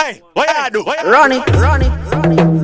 Hey, what I do? Run it, run it, run it.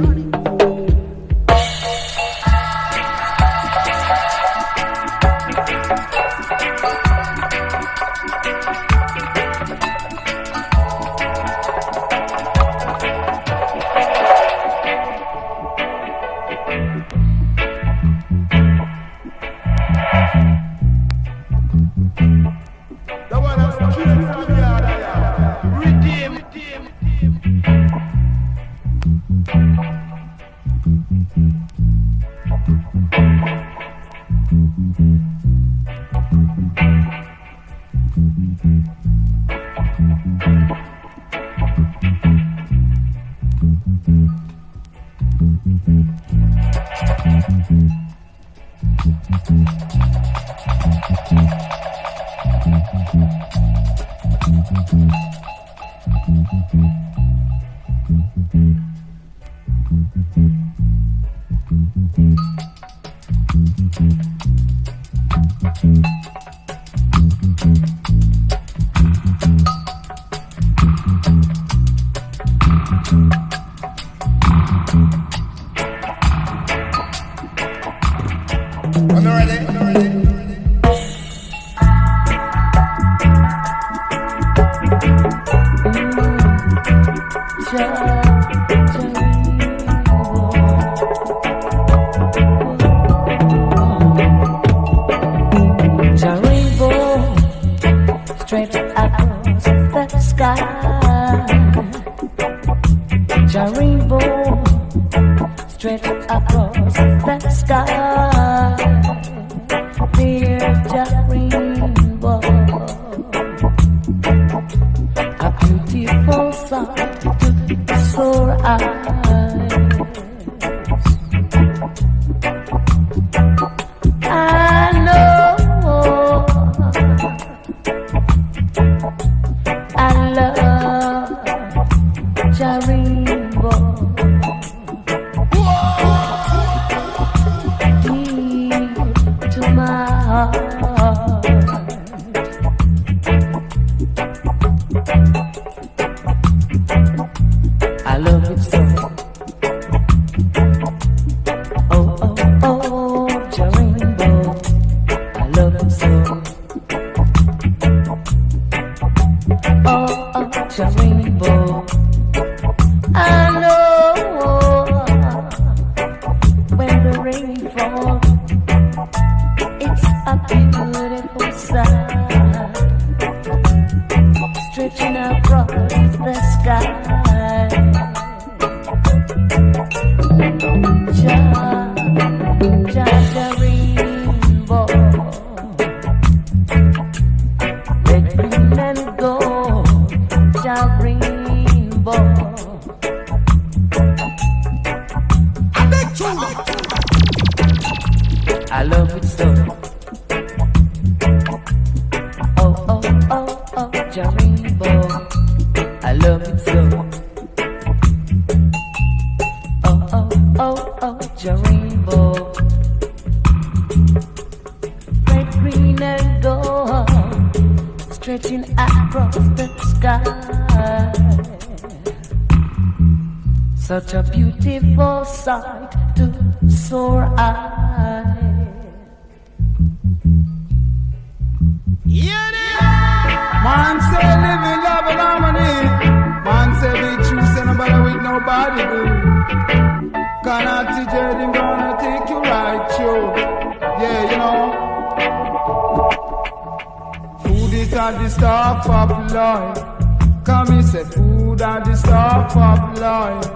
Such a beautiful sight to sore eye. Man say live in love and harmony. Man say be true, say nobody with nobody do. Cannot teach him gonna take you right through. Yeah, you know. Food is at the stuff of life. Come and say food at the stuff of life.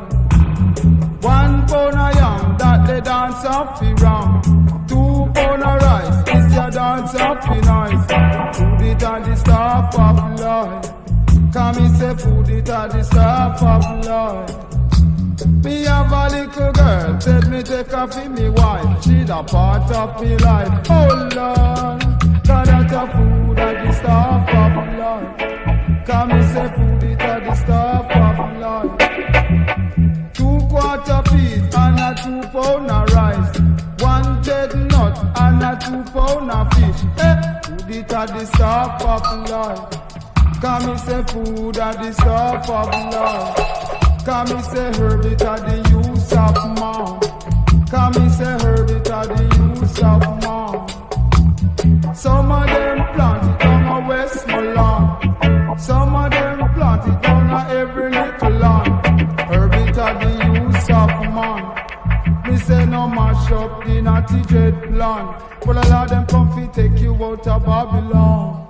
1 pound of yam, that the dance of the ram. 2 pound of rice, it's your dance of the nice. Food it at the stuff of life. Come and say food it at the stuff of life. Me have a little girl, said me take her for me wife. She the part of me life. Oh Lord, God that a food at the stuff of life. Come and say food it at the stuff of life. 2 quarter piece and a 2 pound of rice. 1 dead nut and a 2 pound of fish. Food it at the stuff of life. Come and say food at the stuff of life. Come me say herb it at the use of man. Come me say herb it at the use of man. Some of them plant it down a Westmoreland. Some of them plant it down a every little land. Herb it at the use of man. Me say no mash up the natty jet plan. But a lot of them come fi take you out of Babylon.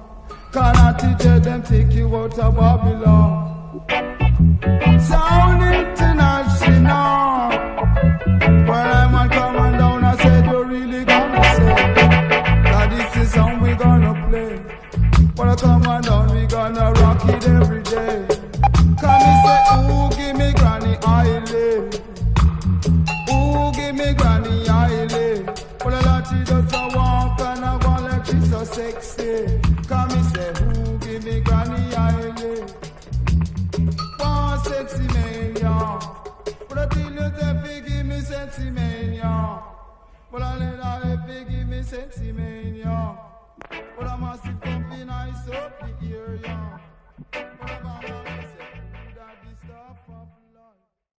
Can natty jet them take you out of Babylon. Sound international. Where I'm a coming down, I said you really gonna say that this is how we gonna play. When I come on down, we gonna rock it every day. Can me say, ooh, give me granny island. Ooh, give me granny island. But a lot she does a walk and I want like she's so sexy. Can me say, ooh, give me granny island. One sexy man, yeah. But I tell you that they give me sexy man, yeah. But I let her if they give me sexy man, yeah. But I must be pumping nice up the ear, yeah.